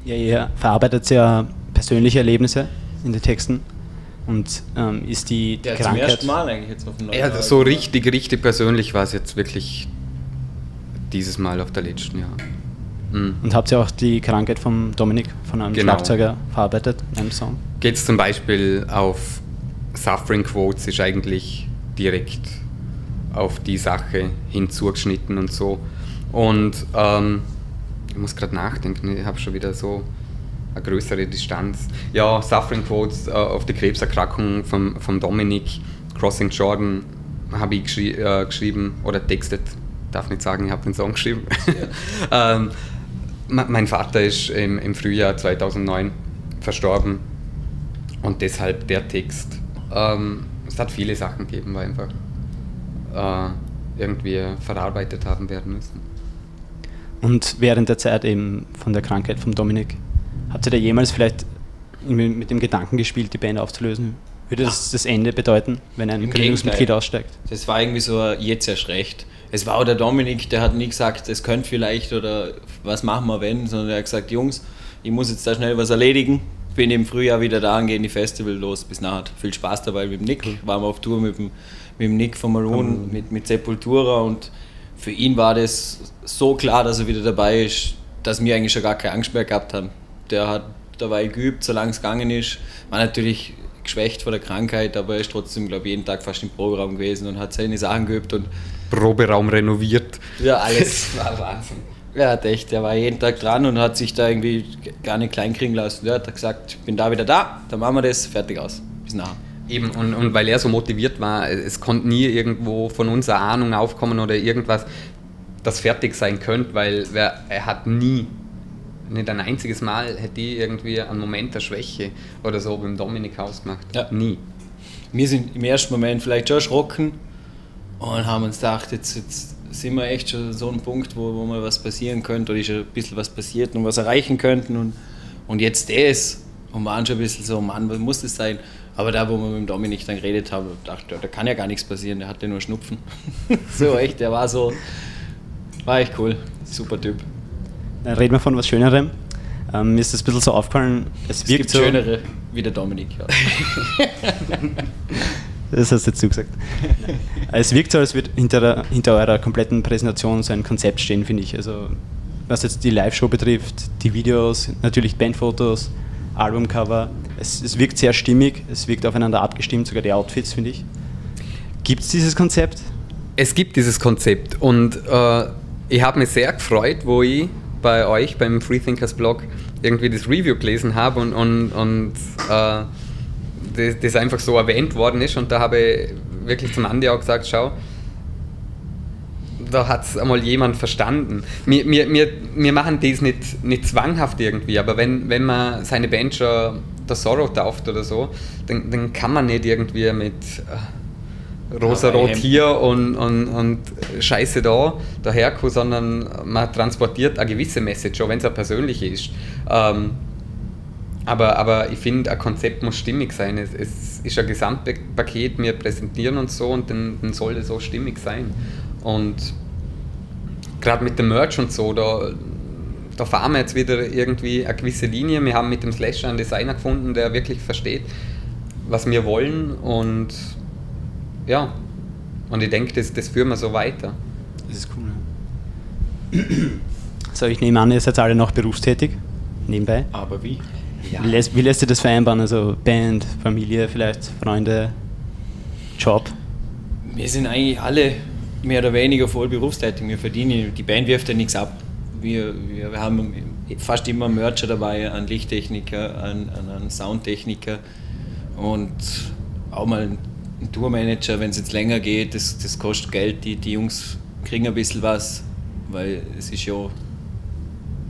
Ja, ihr verarbeitet ja persönliche Erlebnisse in den Texten und ist die Ja, zum Krankheit... ersten Mal eigentlich jetzt auf dem neuen Ja, so richtig persönlich war es jetzt wirklich dieses Mal auf der letzten, ja. Mhm. Und habt ihr auch die Krankheit vom Dominik, von einem Genau. Schlagzeuger, verarbeitet in einem Song? Geht es zum Beispiel auf Suffering Quotes, ist eigentlich direkt auf die Sache hinzugeschnitten und so. Und ich muss gerade nachdenken, ich habe schon wieder so eine größere Distanz. Ja, Suffering Quotes auf die Krebserkrankung vom Dominik, Crossing Jordan habe ich geschrieben oder textet, darf nicht sagen, ich habe den Song geschrieben. Ja. Mein Vater ist im Frühjahr 2009 verstorben und deshalb der Text. Es hat viele Sachen gegeben, weil einfach irgendwie verarbeitet haben werden müssen. Und während der Zeit eben von der Krankheit vom Dominik, habt ihr da jemals vielleicht mit dem Gedanken gespielt, die Band aufzulösen? Würde das das Ende bedeuten, wenn ein Gründungsmitglied aussteigt? Das war irgendwie so, jetzt erst recht. Es war auch der Dominik, der hat nie gesagt, es könnte vielleicht oder was machen wir wenn, sondern er hat gesagt, Jungs, ich muss jetzt da schnell was erledigen. Bin im Frühjahr wieder da und gehen die Festival los. Bis nachher. Viel Spaß dabei mit dem Nick. Waren wir auf Tour mit dem Nick von Maroon, mit Sepultura, und für ihn war das so klar, dass er wieder dabei ist, dass wir eigentlich schon gar keine Angst mehr gehabt haben. Der hat dabei geübt, solange es gegangen ist. War natürlich geschwächt von der Krankheit, aber er ist trotzdem, glaube ich, jeden Tag fast im Proberaum gewesen und hat seine Sachen geübt. Und Proberaum renoviert. ja, alles war Wahnsinn. Ja, echt, der war jeden Tag dran und hat sich da irgendwie gar nicht klein kriegen lassen. Der hat gesagt, ich bin da wieder da, dann machen wir das, fertig aus. Bis nachher. Eben, und weil er so motiviert war, es konnte nie irgendwo von uns eine Ahnung aufkommen oder irgendwas, das fertig sein könnte, weil er hat nie, nicht ein einziges Mal, hätte ich irgendwie einen Moment der Schwäche oder so beim Dominik ausgemacht. Ja. Nie. Wir sind im ersten Moment vielleicht schon erschrocken und haben uns gedacht, jetzt sind wir echt schon so ein Punkt, wo mal was passieren könnte oder ist ein bisschen was passiert und was erreichen könnten und jetzt das und waren schon ein bisschen so, Mann, was muss das sein? Aber da, wo wir mit dem Dominik dann geredet haben, dachte ich, da kann ja gar nichts passieren, der hatte nur Schnupfen. So echt, der war echt cool, super Typ. Dann reden wir von was Schönerem. Mir ist das ein bisschen so aufgefallen, es wirkt gibt so... Schönere wie der Dominik. Ja. Das hast du jetzt gesagt. Es wirkt so, als würde hinter eurer kompletten Präsentation so ein Konzept stehen, finde ich. Also, was jetzt die Live-Show betrifft, die Videos, natürlich Bandfotos, Albumcover. Es wirkt sehr stimmig, es wirkt aufeinander abgestimmt, sogar die Outfits, finde ich. Gibt es dieses Konzept? Es gibt dieses Konzept und ich habe mich sehr gefreut, wo ich bei euch beim Freethinkers Blog irgendwie das Review gelesen habe und das einfach so erwähnt worden ist, und da habe ich wirklich zum Andi auch gesagt, schau, da hat es einmal jemand verstanden. Wir machen das nicht zwanghaft irgendwie, aber wenn man seine Band schon der Sorrow tauft oder so, dann kann man nicht irgendwie mit rosa-rot hier und Scheiße da daherkommen, sondern man transportiert eine gewisse Message, auch wenn es eine persönliche ist. Aber ich finde, ein Konzept muss stimmig sein. Es ist ein Gesamtpaket, wir präsentieren uns so und dann soll es so stimmig sein. Und gerade mit dem Merch und so, da fahren wir jetzt wieder irgendwie eine gewisse Linie. Wir haben mit dem Slasher einen Designer gefunden, der wirklich versteht, was wir wollen, und ja, und ich denke, das führen wir so weiter. Das ist cool. Ja. So, ich nehme an, ihr seid alle noch berufstätig, nebenbei. Aber wie? Ja. Wie lässt ihr das vereinbaren? Also Band, Familie, vielleicht Freunde, Job? Wir sind eigentlich alle mehr oder weniger voll berufstätig. Wir verdienen, die Band wirft ja nichts ab. Wir haben fast immer einen Mercher dabei, einen Lichttechniker, einen Soundtechniker und auch mal einen Tourmanager, wenn es jetzt länger geht. Das kostet Geld. Die Jungs kriegen ein bisschen was, weil es ist ja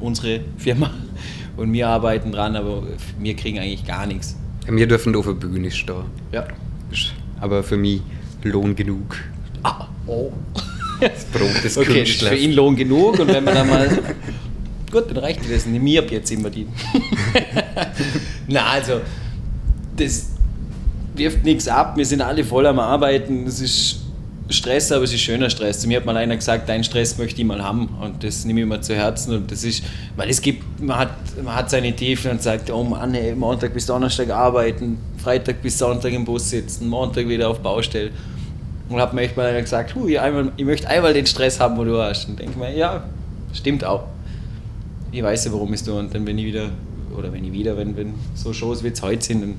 unsere Firma und wir arbeiten dran, aber wir kriegen eigentlich gar nichts. Wir dürfen auf der Bühne stehen. Ja. Aber für mich Lohn genug. Oh. Das Brot des Okay, das ist Künstlers. für ihn Lohn genug, und wenn man dann mal... Gut, dann reicht das. Mir ab jetzt immer die. Na, also, das wirft nichts ab. Wir sind alle voll am Arbeiten. Es ist Stress, aber es ist schöner Stress. Zu mir hat mal einer gesagt, deinen Stress möchte ich mal haben und das nehme ich mir zu Herzen und das ist, weil es gibt, man hat seine Tiefen und sagt, oh Mann, ey, Montag bis Donnerstag arbeiten, Freitag bis Sonntag im Bus sitzen, Montag wieder auf Baustelle und hat mir echt mal einer gesagt, ich möchte einmal den Stress haben, wo du hast und denke mir, ja, stimmt auch. Ich weiß ja, warum ich es tue und dann wenn so Shows wie es heute sind und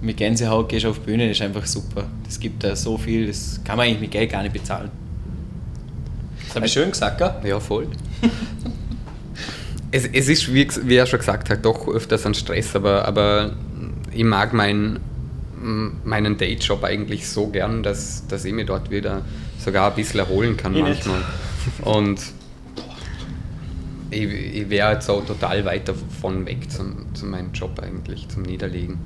mit Gänsehaut gehst du auf die Bühne, das ist einfach super. Das gibt da so viel, das kann man eigentlich mit Geld gar nicht bezahlen. Das habe ich schön gesagt, gell? Ja, voll. es ist, wie er schon gesagt hat, doch öfters ein Stress, aber ich mag meinen Dayjob eigentlich so gern, dass ich mich dort wieder sogar ein bisschen erholen kann manchmal. Und ich wäre jetzt auch total weit davon weg zu meinem Job eigentlich, zum Niederlegen.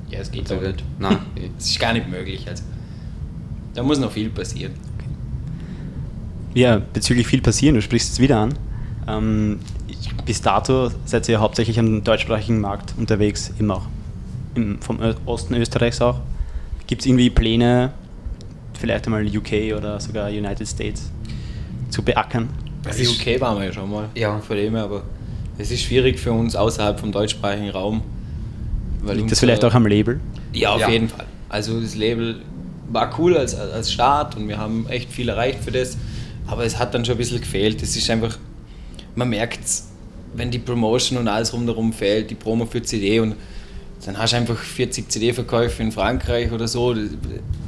Ja, es geht so nicht. Nein. Es ist gar nicht möglich. Also, da muss noch viel passieren. Ja, bezüglich viel passieren, du sprichst es wieder an. Bis dato seid ihr hauptsächlich am deutschsprachigen Markt unterwegs, immer auch vom Osten Österreichs auch. Gibt es irgendwie Pläne, vielleicht einmal UK oder sogar United States zu beackern? Also UK waren wir ja schon mal, ja. Von dem her, aber es ist schwierig für uns außerhalb vom deutschsprachigen Raum. Liegt das vielleicht auch am Label? Ja, auf jeden Fall. Also das Label war cool als Start und wir haben echt viel erreicht für das, aber es hat dann schon ein bisschen gefehlt. Es ist einfach, man merkt es, wenn die Promotion und alles rundherum fehlt, die Promo für CD und dann hast du einfach 40 CD-Verkäufe in Frankreich oder so, das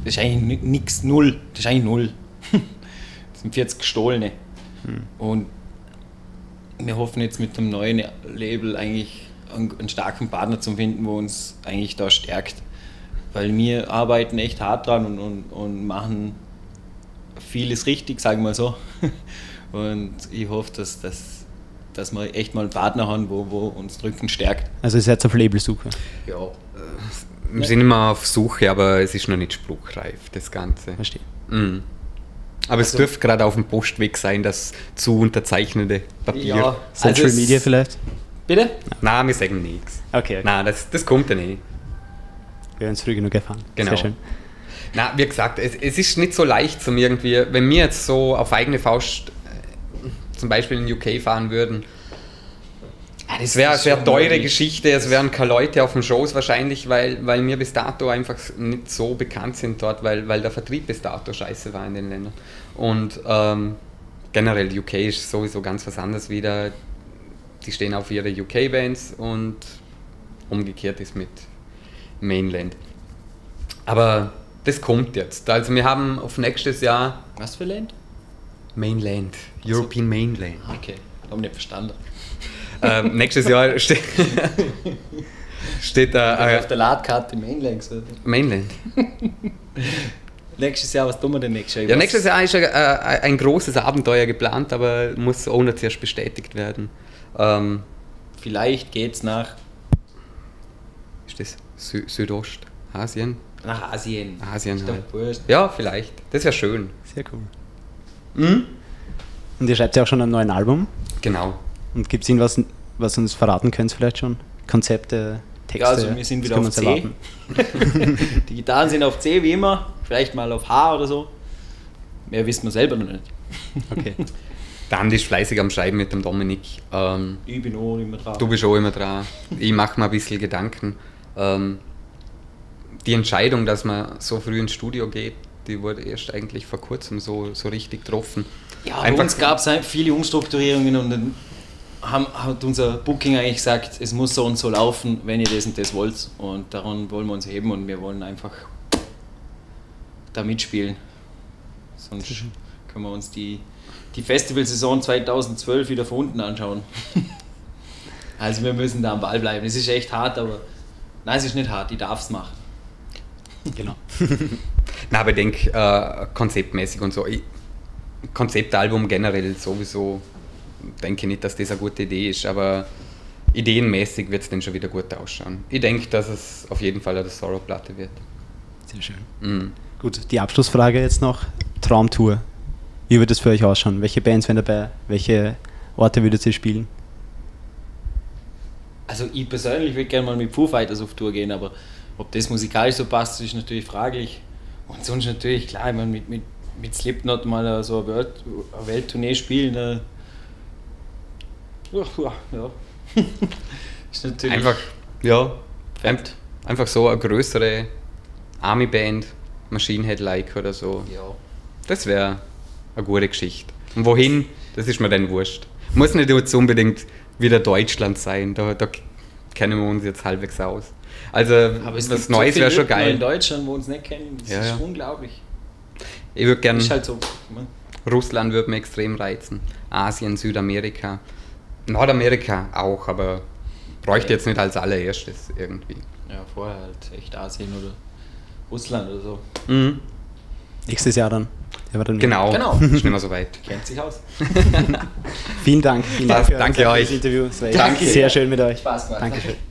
ist eigentlich nichts, null. Das ist eigentlich null. Das sind 40 gestohlene. Und wir hoffen jetzt mit dem neuen Label eigentlich einen starken Partner zu finden, wo uns eigentlich da stärkt. Weil wir arbeiten echt hart dran und machen vieles richtig, sagen wir so. Und ich hoffe, dass wir echt mal einen Partner haben, wo uns drücken stärkt. Also ihr seid auf Labelsuche? Ja. Wir sind immer auf Suche, aber es ist noch nicht spruchreif, das Ganze. Verstehe. Mhm. Aber es dürfte gerade auf dem Postweg sein, das zu unterzeichnende Papier. Ja, Social Media vielleicht? Bitte? Nein, wir sagen nichts. Okay. Nein, das kommt ja nicht. Wir haben es früh genug erfahren. Genau. Sehr schön. Na, wie gesagt, es ist nicht so leicht zum irgendwie, wenn wir jetzt so auf eigene Faust zum Beispiel in UK fahren würden, es wäre eine teure Geschichte, es wären keine Leute auf den Shows wahrscheinlich, weil wir bis dato einfach nicht so bekannt sind dort, weil der Vertrieb bis dato scheiße war in den Ländern. Und generell UK ist sowieso ganz was anderes wieder. Die stehen auf ihre UK-Bands und umgekehrt ist mit Mainland. Aber das kommt jetzt. Also wir haben auf nächstes Jahr... Was für Land? Mainland. European Mainland. Okay, habe nicht verstanden. Nächstes Jahr steht da... auf der Ladkarte Mainland gesagt. Mainland. Nächstes Jahr, was tun wir denn nächstes Jahr? Ja, nächstes Jahr ist ein großes Abenteuer geplant, aber muss auch noch zuerst bestätigt werden. Vielleicht geht's nach... Ist das Südostasien? Nach Asien. Asien Ist doch halt. wurscht. Ja, vielleicht. Das wäre schön. Sehr cool. Und ihr schreibt ja auch schon einen neuen Album. Genau. Und gibt es irgendwas, was uns verraten könnt vielleicht schon? Konzepte, Texte? Ja, also wir sind wieder auf C. Die Gitarren sind auf C wie immer. Vielleicht mal auf H oder so. Mehr wissen wir selber noch nicht. Okay. Der Andi ist fleißig am Schreiben mit dem Dominik. Ich bin auch immer dran. Du bist auch immer dran. Ich mache mir ein bisschen Gedanken. Die Entscheidung, dass man so früh ins Studio geht, die wurde erst eigentlich vor kurzem so richtig getroffen. Ja, bei uns gab es viele Umstrukturierungen und dann hat unser Booking eigentlich gesagt, es muss so und so laufen, wenn ihr das und das wollt. Und daran wollen wir uns heben und wir wollen einfach da mitspielen. Sonst können wir uns die Festivalsaison 2012 wieder von unten anschauen. Also wir müssen da am Ball bleiben. Es ist echt hart, aber nein, es ist nicht hart, ich darf es machen. Genau. Na, aber ich denke, konzeptmäßig und so. Konzeptalbum generell sowieso, denke ich nicht, dass das eine gute Idee ist, aber ideenmäßig wird es dann schon wieder gut ausschauen. Ich denke, dass es auf jeden Fall eine Sorrow-Platte wird. Sehr schön. Mhm. Gut, die Abschlussfrage jetzt noch. Traumtour. Wie wird es für euch ausschauen? Welche Bands wären dabei? Welche Orte würdet ihr spielen? Also ich persönlich würde gerne mal mit Foo Fighters auf Tour gehen, aber ob das musikalisch so passt, ist natürlich fraglich. Und sonst natürlich, klar, ich meine, mit mit Slipknot mal so eine Welttournee spielen, ja. Ist natürlich Einfach, ja, fett. einfach so eine größere Army-Band, Machine Head Like oder so. Ja. Das wäre eine gute Geschichte. Und wohin, das ist mir dann wurscht. Muss nicht jetzt unbedingt wieder Deutschland sein, da kennen wir uns jetzt halbwegs aus. Also Aber es was gibt Neues so wäre viele schon Leute geil. in Deutschland, wo uns nicht kennen, das Ja, ist ja. unglaublich. Ich würde gerne, Ist halt so. Ne? Russland würde mir extrem reizen, Asien, Südamerika, Nordamerika auch, aber bräuchte jetzt nicht als allererstes irgendwie. Ja, vorher halt echt Asien oder Russland oder so. Mhm. Nächstes Jahr dann. Ja, dann Genau, Genau. ist nicht mehr so weit. Kennt sich aus. Vielen Dank. Vielen Dank Danke für euch. das Interview. Es war Danke. sehr schön mit euch. Spaß gemacht. Dankeschön.